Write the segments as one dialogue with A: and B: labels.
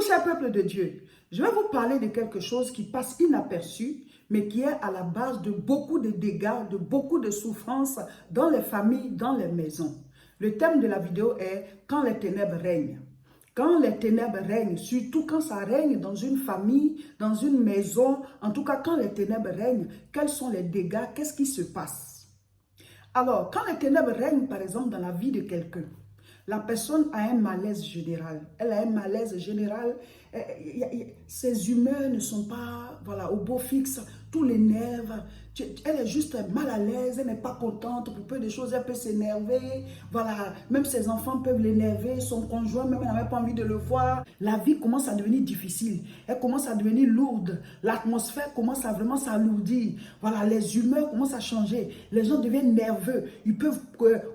A: cher peuple de Dieu, je vais vous parler de quelque chose qui passe inaperçu, mais qui est à la base de beaucoup de dégâts, de beaucoup de souffrances dans les familles, dans les maisons. Le thème de la vidéo est « Quand les ténèbres règnent ». Quand les ténèbres règnent, surtout quand ça règne dans une famille, dans une maison, en tout cas quand les ténèbres règnent, quels sont les dégâts, qu'est-ce qui se passe? Alors, quand les ténèbres règnent, par exemple, dans la vie de quelqu'un, la personne a un malaise général. Elle a un malaise général. Ses humeurs ne sont pas au beau fixe. Tout l'énerve. Elle est juste mal à l'aise. Elle n'est pas contente. Pour peu de choses, elle peut s'énerver. Voilà. Même ses enfants peuvent l'énerver. Son conjoint, même, elle n'a même pas envie de le voir. La vie commence à devenir difficile. Elle commence à devenir lourde. L'atmosphère commence à vraiment s'alourdir. Voilà. Les humeurs commencent à changer. Les gens deviennent nerveux. Ils peuvent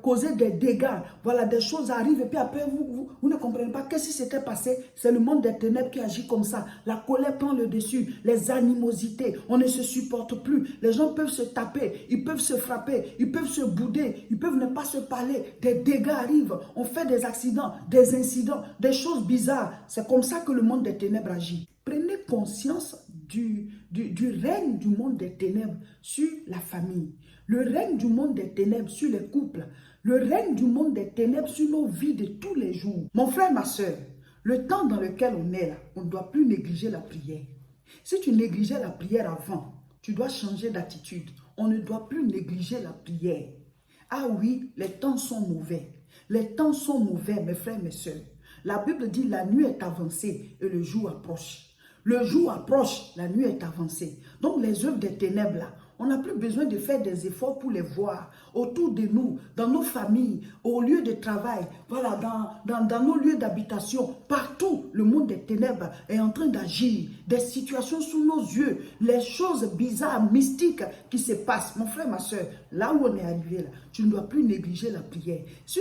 A: causer des dégâts. Voilà. Des choses arrivent et puis après, vous ne comprenez pas. Qu'est-ce qui s'était passé? C'est le monde des ténèbres qui agit comme ça. La colère prend le dessus. Les animosités. On ne se supporte plus. Les gens peuvent se taper. Ils peuvent se frapper. Ils peuvent se bouder. Ils peuvent ne pas se parler. Des dégâts arrivent. On fait des accidents, des incidents, des choses bizarres. C'est comme ça que le monde des ténèbres agit. Prenez conscience du règne du monde des ténèbres sur la famille. Le règne du monde des ténèbres sur les couples. Le règne du monde des ténèbres sur nos vies de tous les jours. Mon frère, ma soeur, le temps dans lequel on est là, on ne doit plus négliger la prière. Si tu négligeais la prière avant, tu dois changer d'attitude. On ne doit plus négliger la prière. Ah oui, les temps sont mauvais. Les temps sont mauvais, mes frères, mes soeurs. La Bible dit la nuit est avancée et le jour approche. Le jour approche, la nuit est avancée. Donc les œuvres des ténèbres là, on n'a plus besoin de faire des efforts pour les voir autour de nous, dans nos familles, au lieu de travail, voilà, dans nos lieux d'habitation. Partout, le monde des ténèbres est en train d'agir. Des situations sous nos yeux, les choses bizarres, mystiques qui se passent. Mon frère, ma soeur, là où on est arrivé, là, tu ne dois plus négliger la prière. Si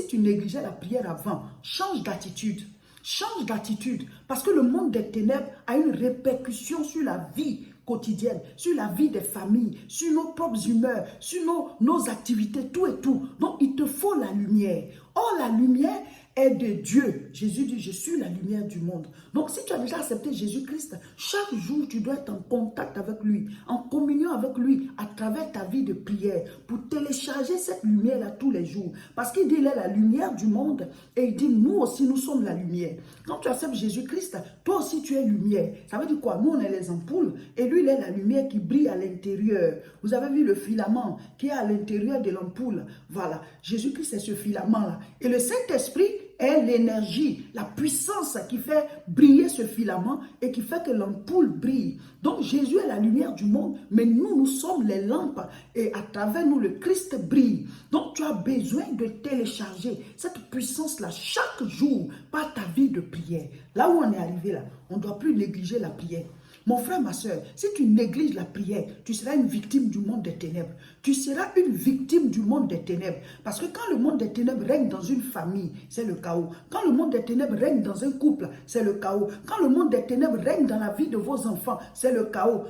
A: tu négligeais la prière avant, change d'attitude. Change d'attitude parce que le monde des ténèbres a une répercussion sur la vie quotidienne, sur la vie des familles, sur nos propres humeurs, sur nos activités, tout et tout. Donc, il te faut la lumière. Or, la lumière est de Dieu. Jésus dit, je suis la lumière du monde. Donc, si tu as déjà accepté Jésus-Christ, chaque jour, tu dois être en contact avec lui, en communion avec lui, à travers ta vie de prière, pour télécharger cette lumière-là tous les jours. Parce qu'il dit, il est la lumière du monde, et il dit, nous aussi, nous sommes la lumière. Quand tu acceptes Jésus-Christ, toi aussi, tu es lumière. Ça veut dire quoi? Nous, on est les ampoules, et lui, il est la lumière qui brille à l'intérieur. Vous avez vu le filament qui est à l'intérieur de l'ampoule. Voilà, Jésus-Christ, c'est ce filament-là. Et le Saint-Esprit est l'énergie, la puissance qui fait briller ce filament et qui fait que l'ampoule brille. Donc Jésus est la lumière du monde, mais nous sommes les lampes et à travers nous, le Christ brille. Donc tu as besoin de télécharger cette puissance-là chaque jour par ta vie de prière. Là où on est arrivé là, on ne doit plus négliger la prière. Mon frère, ma soeur, si tu négliges la prière, tu seras une victime du monde des ténèbres. Tu seras une victime du monde des ténèbres. Parce que quand le monde des ténèbres règne dans une famille, c'est le chaos. Quand le monde des ténèbres règne dans un couple, c'est le chaos. Quand le monde des ténèbres règne dans la vie de vos enfants, c'est le chaos.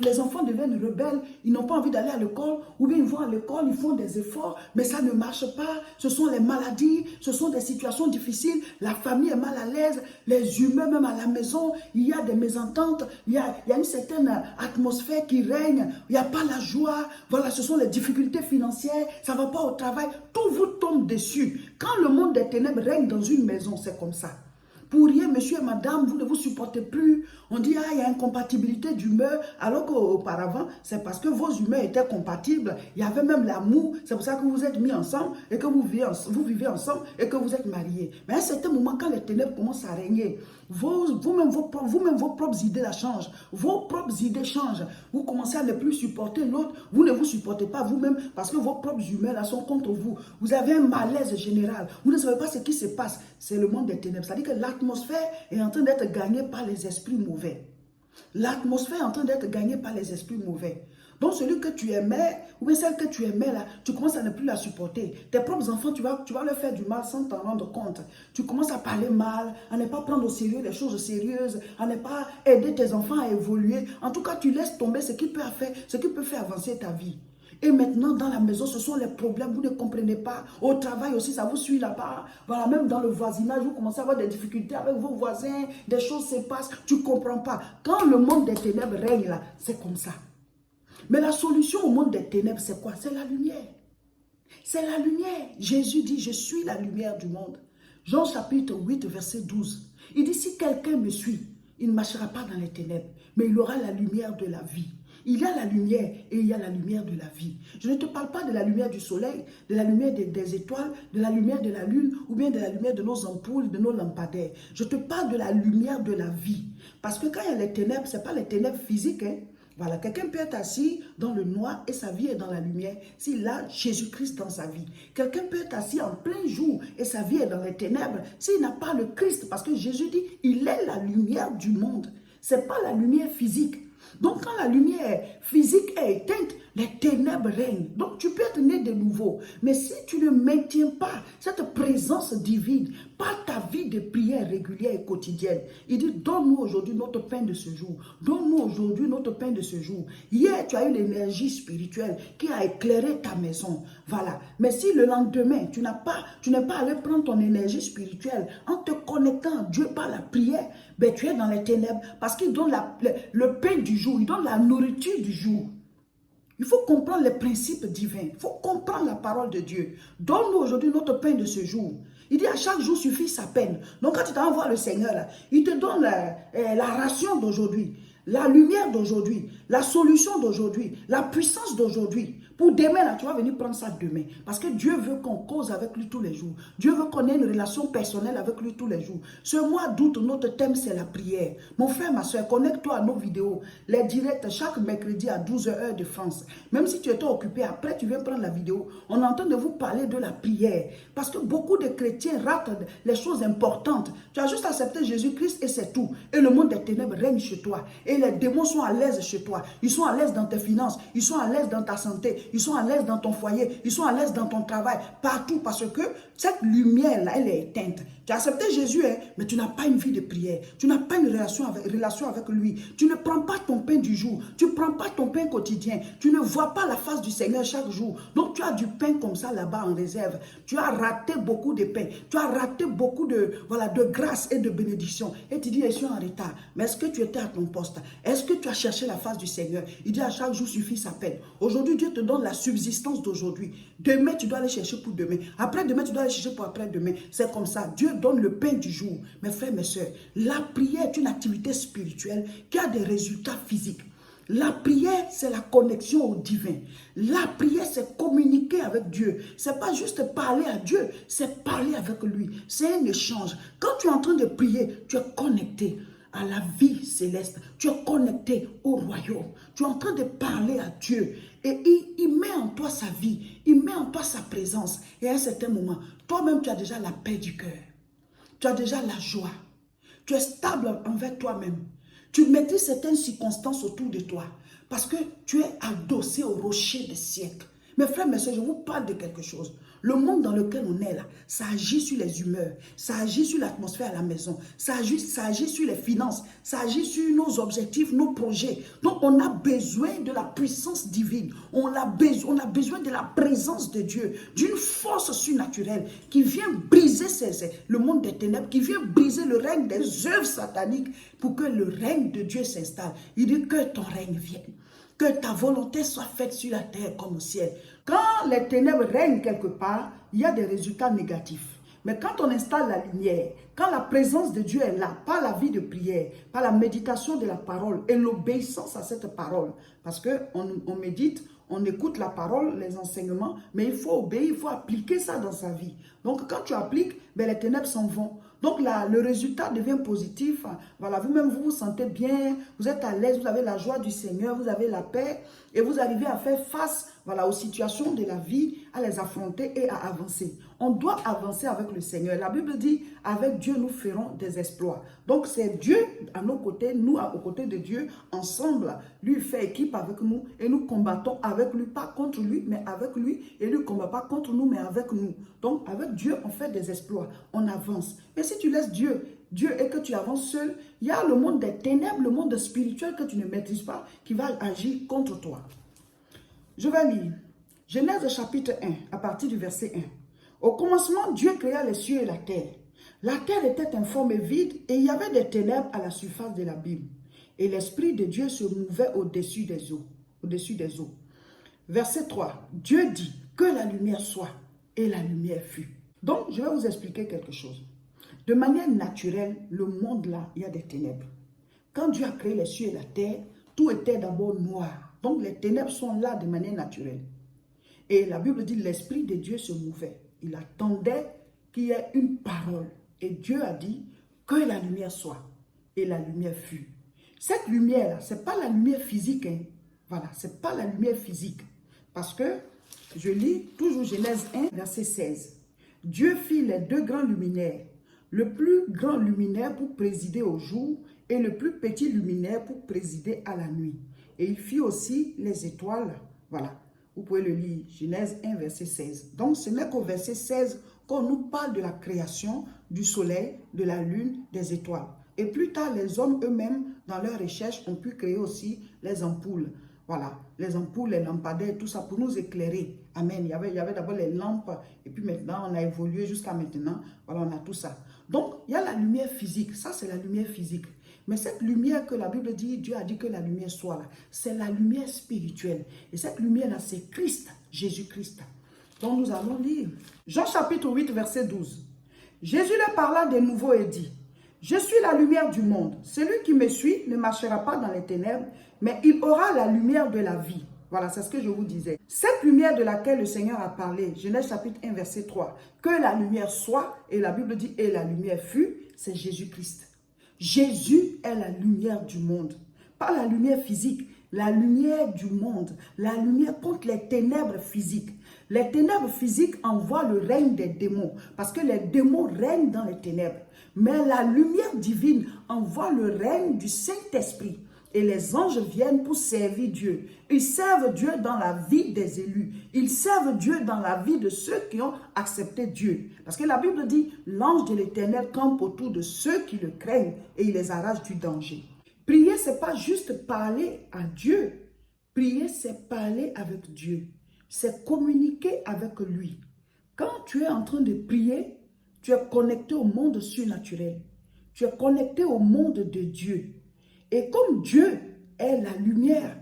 A: Les enfants deviennent rebelles, ils n'ont pas envie d'aller à l'école, ou bien ils vont à l'école, ils font des efforts, mais ça ne marche pas. Ce sont les maladies, ce sont des situations difficiles, la famille est mal à l'aise, les humeurs même à la maison, il y a des mésententes, il y a une certaine atmosphère qui règne, il n'y a pas la joie, voilà, ce sont les difficultés financières, ça ne va pas au travail, tout vous tombe dessus. Quand le monde des ténèbres règne dans une maison, c'est comme ça. Pour rien, monsieur et madame, vous ne vous supportez plus. On dit, ah, il y a incompatibilité d'humeur, alors qu'auparavant, c'est parce que vos humeurs étaient compatibles. Il y avait même l'amour. C'est pour ça que vous êtes mis ensemble et que vous vivez ensemble et que vous êtes mariés. Mais à un certain moment, quand les ténèbres commencent à régner, vous-même vos propres idées la changent. Vos propres idées changent. Vous commencez à ne plus supporter l'autre. Vous ne vous supportez pas vous-même parce que vos propres humeurs là sont contre vous. Vous avez un malaise général. Vous ne savez pas ce qui se passe. C'est le monde des ténèbres. C'est-à-dire que l'atmosphère est en train d'être gagnée par les esprits mauvais. L'atmosphère est en train d'être gagnée par les esprits mauvais. Donc celui que tu aimais, ou bien celle que tu aimais là, tu commences à ne plus la supporter. Tes propres enfants, tu vas leur faire du mal sans t'en rendre compte. Tu commences à parler mal, à ne pas prendre au sérieux les choses sérieuses, à ne pas aider tes enfants à évoluer. En tout cas, tu laisses tomber ce qui peut faire avancer ta vie. Et maintenant, dans la maison, ce sont les problèmes, vous ne comprenez pas. Au travail aussi, ça vous suit là-bas. Voilà, même dans le voisinage, vous commencez à avoir des difficultés avec vos voisins, des choses se passent, tu ne comprends pas. Quand le monde des ténèbres règne là, c'est comme ça. Mais la solution au monde des ténèbres, c'est quoi? C'est la lumière. C'est la lumière. Jésus dit, je suis la lumière du monde. Jean chapitre 8, verset 12. Il dit, si quelqu'un me suit, il ne marchera pas dans les ténèbres, mais il aura la lumière de la vie. Il y a la lumière et il y a la lumière de la vie. Je ne te parle pas de la lumière du soleil, de la lumière des étoiles, de la lumière de la lune ou bien de la lumière de nos ampoules, de nos lampadaires. Je te parle de la lumière de la vie. Parce que quand il y a les ténèbres, ce n'est pas les ténèbres physiques. Voilà, quelqu'un peut être assis dans le noir et sa vie est dans la lumière s'il a Jésus-Christ dans sa vie. Quelqu'un peut être assis en plein jour et sa vie est dans les ténèbres s'il n'a pas le Christ. Parce que Jésus dit, il est la lumière du monde. Ce n'est pas la lumière physique. Donc, quand la lumière physique est éteinte, les ténèbres règnent. Donc, tu peux être né de nouveau. Mais si tu ne maintiens pas cette présence divine par ta vie de prière régulière et quotidienne, il dit, donne-nous aujourd'hui notre pain de ce jour. Donne-nous aujourd'hui notre pain de ce jour. Hier, tu as eu l'énergie spirituelle qui a éclairé ta maison. Voilà. Mais si le lendemain, tu n'es pas allé prendre ton énergie spirituelle en te connectant à Dieu par la prière, ben, tu es dans les ténèbres parce qu'il donne le pain du jour, il donne la nourriture du jour. Il faut comprendre les principes divins. Il faut comprendre la parole de Dieu. Donne-nous aujourd'hui notre pain de ce jour. Il dit à chaque jour suffit sa peine. Donc quand tu t'en vas voir le Seigneur, là, il te donne la ration d'aujourd'hui, la lumière d'aujourd'hui, la solution d'aujourd'hui, la puissance d'aujourd'hui. Pour demain, là, tu vas venir prendre ça demain. Parce que Dieu veut qu'on cause avec lui tous les jours. Dieu veut qu'on ait une relation personnelle avec lui tous les jours. Ce mois d'août, notre thème, c'est la prière. Mon frère, ma soeur, connecte-toi à nos vidéos. Les directs, chaque mercredi à 12h heure de France. Même si tu étais occupé, après tu viens prendre la vidéo. On est en train de vous parler de la prière. Parce que beaucoup de chrétiens ratent les choses importantes. Tu as juste accepté Jésus-Christ et c'est tout. Et le monde des ténèbres règne chez toi. Et les démons sont à l'aise chez toi. Ils sont à l'aise dans tes finances. Ils sont à l'aise dans ta santé. Ils sont à l'aise dans ton foyer. Ils sont à l'aise dans ton travail. Partout. Parce que cette lumière-là, elle est éteinte. Tu as accepté Jésus, hein, mais tu n'as pas une vie de prière. Tu n'as pas une relation avec lui. Tu ne prends pas ton pain du jour. Tu ne prends pas ton pain quotidien. Tu ne vois pas la face du Seigneur chaque jour. Donc tu as du pain comme ça là-bas en réserve. Tu as raté beaucoup de pain. Tu as raté beaucoup de grâce et de bénédiction. Et tu dis, je suis en retard. Mais est-ce que tu étais à ton poste? Est-ce que tu as cherché la face du Seigneur? Il dit à chaque jour suffit sa peine. Aujourd'hui, Dieu te donne la subsistance d'aujourd'hui. Demain, tu dois aller chercher pour demain. Après-demain, tu dois aller chercher pour après-demain. C'est comme ça. Dieu donne le pain du jour. Mes frères, mes soeurs, la prière est une activité spirituelle qui a des résultats physiques. La prière, c'est la connexion au divin. La prière, c'est communiquer avec Dieu. C'est pas juste parler à Dieu, c'est parler avec lui. C'est un échange. Quand tu es en train de prier, tu es connecté à la vie céleste. Tu es connecté au royaume. Tu es en train de parler à Dieu. Et il met en toi sa vie. Il met en toi sa présence. Et à un certain moment, toi-même, tu as déjà la paix du cœur. Tu as déjà la joie. Tu es stable envers toi-même. Tu maîtrises certaines circonstances autour de toi. Parce que tu es adossé au rocher des siècles. Mes frères, mes soeurs, je vous parle de quelque chose. Le monde dans lequel on est là, ça agit sur les humeurs, ça agit sur l'atmosphère à la maison, ça agit sur les finances, ça agit sur nos objectifs, nos projets. Donc on a besoin de la puissance divine, on a besoin de la présence de Dieu, d'une force surnaturelle qui vient briser le monde des ténèbres, qui vient briser le règne des œuvres sataniques pour que le règne de Dieu s'installe. Il dit que ton règne vienne. Que ta volonté soit faite sur la terre comme au ciel. Quand les ténèbres règnent quelque part, il y a des résultats négatifs. Mais quand on installe la lumière, quand la présence de Dieu est là, par la vie de prière, par la méditation de la parole et l'obéissance à cette parole, parce qu'on médite, on écoute la parole, les enseignements, mais il faut obéir, il faut appliquer ça dans sa vie. Donc quand tu appliques, ben, les ténèbres s'en vont. Donc là, le résultat devient positif. Voilà, vous-même, vous vous sentez bien, vous êtes à l'aise, vous avez la joie du Seigneur, vous avez la paix et vous arrivez à faire face, voilà, aux situations de la vie, à les affronter et à avancer. On doit avancer avec le Seigneur. La Bible dit, avec Dieu, nous ferons des exploits. Donc c'est Dieu à nos côtés, nous aux côtés de Dieu, ensemble. Lui fait équipe avec nous et nous combattons avec lui, pas contre lui, mais avec lui. Et lui ne combat pas contre nous, mais avec nous. Donc avec Dieu, on fait des exploits, on avance. Mais si tu laisses Dieu et que tu avances seul, il y a le monde des ténèbres, le monde spirituel que tu ne maîtrises pas, qui va agir contre toi. Je vais lire. Genèse chapitre 1, à partir du verset 1. Au commencement, Dieu créa les cieux et la terre. La terre était informe et vide, et il y avait des ténèbres à la surface de l'abîme. Et l'Esprit de Dieu se mouvait au-dessus des eaux. Au-dessus des eaux. Verset 3. Dieu dit que la lumière soit, et la lumière fut. Donc, je vais vous expliquer quelque chose. De manière naturelle, le monde là, il y a des ténèbres. Quand Dieu a créé les cieux et la terre, tout était d'abord noir. Donc, les ténèbres sont là de manière naturelle. Et la Bible dit l'Esprit de Dieu se mouvait. Il attendait qu'il y ait une parole. Et Dieu a dit que la lumière soit. Et la lumière fut. Cette lumière-là, ce n'est pas la lumière physique. Hein. Voilà, ce n'est pas la lumière physique. Parce que, je lis toujours Genèse 1, verset 16. Dieu fit les deux grands luminaires. Le plus grand luminaire pour présider au jour et le plus petit luminaire pour présider à la nuit. Et il fit aussi les étoiles. Voilà. Vous pouvez le lire, Genèse 1, verset 16. Donc, ce n'est qu'au verset 16 qu'on nous parle de la création du soleil, de la lune, des étoiles. Et plus tard, les hommes eux-mêmes, dans leurs recherches, ont pu créer aussi les ampoules. Voilà, les ampoules, les lampadaires, tout ça pour nous éclairer. Amen. Il y avait d'abord les lampes, et puis maintenant, on a évolué jusqu'à maintenant. Voilà, on a tout ça. Donc, il y a la lumière physique. Ça, c'est la lumière physique. Mais cette lumière que la Bible dit, Dieu a dit que la lumière soit là, c'est la lumière spirituelle. Et cette lumière-là, c'est Christ, Jésus-Christ. Donc nous allons lire. Jean chapitre 8, verset 12. Jésus leur parla de nouveau et dit, je suis la lumière du monde. Celui qui me suit ne marchera pas dans les ténèbres, mais il aura la lumière de la vie. Voilà, c'est ce que je vous disais. Cette lumière de laquelle le Seigneur a parlé, Genèse chapitre 1, verset 3, que la lumière soit, et la Bible dit, et la lumière fut, c'est Jésus-Christ. Jésus est la lumière du monde. Pas la lumière physique, la lumière du monde. La lumière contre les ténèbres physiques. Les ténèbres physiques envoient le règne des démons. Parce que les démons règnent dans les ténèbres. Mais la lumière divine envoie le règne du Saint-Esprit. Et les anges viennent pour servir Dieu. Ils servent Dieu dans la vie des élus. Ils servent Dieu dans la vie de ceux qui ont accepté Dieu. Parce que la Bible dit, l'ange de l'Éternel campe autour de ceux qui le craignent et il les arrache du danger. Prier, ce n'est pas juste parler à Dieu. Prier, c'est parler avec Dieu. C'est communiquer avec lui. Quand tu es en train de prier, tu es connecté au monde surnaturel. Tu es connecté au monde de Dieu. Et comme Dieu est la lumière,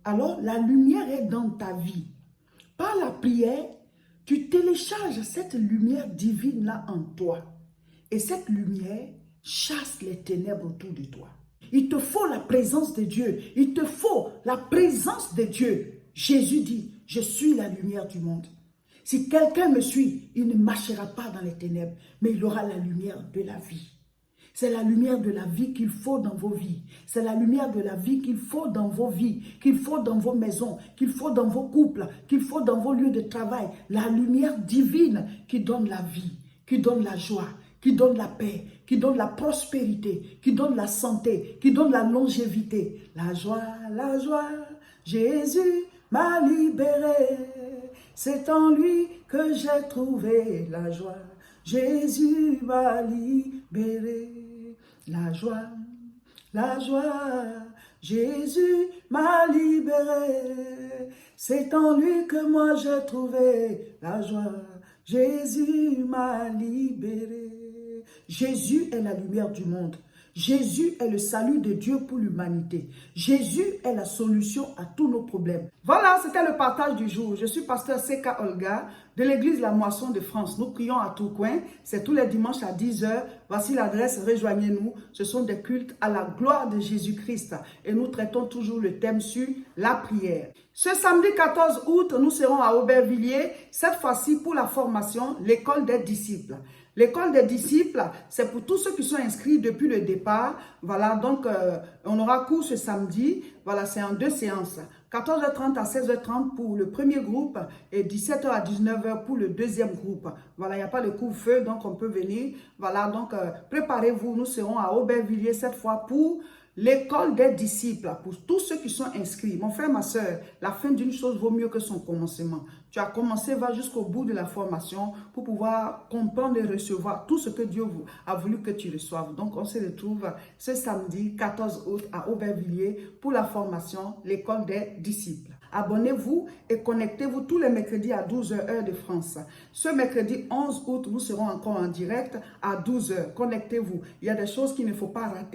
A: alors la lumière est dans ta vie. Par la prière, tu télécharges cette lumière divine-là en toi. Et cette lumière chasse les ténèbres autour de toi. Il te faut la présence de Dieu. Il te faut la présence de Dieu. Jésus dit, je suis la lumière du monde. Si quelqu'un me suit, il ne marchera pas dans les ténèbres, mais il aura la lumière de la vie. C'est la lumière de la vie qu'il faut dans vos vies. C'est la lumière de la vie qu'il faut dans vos vies, qu'il faut dans vos maisons, qu'il faut dans vos couples, qu'il faut dans vos lieux de travail. La lumière divine qui donne la vie, qui donne la joie, qui donne la paix, qui donne la prospérité, qui donne la santé, qui donne la longévité. La joie, Jésus m'a libéré. C'est en lui que j'ai trouvé la joie. Jésus m'a libéré. La joie, Jésus m'a libéré. C'est en lui que moi j'ai trouvé la joie. Jésus m'a libéré. Jésus est la lumière du monde. Jésus est le salut de Dieu pour l'humanité. Jésus est la solution à tous nos problèmes. Voilà, c'était le partage du jour. Je suis pasteur Seka Olga de l'église La Moisson de France. Nous prions à Tourcoing. C'est tous les dimanches à 10 h. Voici l'adresse, rejoignez-nous. Ce sont des cultes à la gloire de Jésus-Christ. Et nous traitons toujours le thème sur la prière. Ce samedi 14 août, nous serons à Aubervilliers. Cette fois-ci pour la formation, l'école des disciples. L'école des disciples, c'est pour tous ceux qui sont inscrits depuis le départ. Voilà, donc on aura cours ce samedi. Voilà, c'est en 2 séances. 14h30 à 16h30 pour le premier groupe et 17h à 19h pour le deuxième groupe. Voilà, il n'y a pas de couvre-feu, donc on peut venir. Voilà, donc préparez-vous. Nous serons à Aubervilliers cette fois pour l'école des disciples, pour tous ceux qui sont inscrits. Mon frère, ma soeur, la fin d'une chose vaut mieux que son commencement. Tu as commencé, va jusqu'au bout de la formation pour pouvoir comprendre et recevoir tout ce que Dieu a voulu que tu reçoives. Donc, on se retrouve ce samedi 14 août à Aubervilliers pour la formation, l'école des disciples. Abonnez-vous et connectez-vous tous les mercredis à 12h heure de France. Ce mercredi 11 août, nous serons encore en direct à 12h. Connectez-vous. Il y a des choses qu'il ne faut pas rater.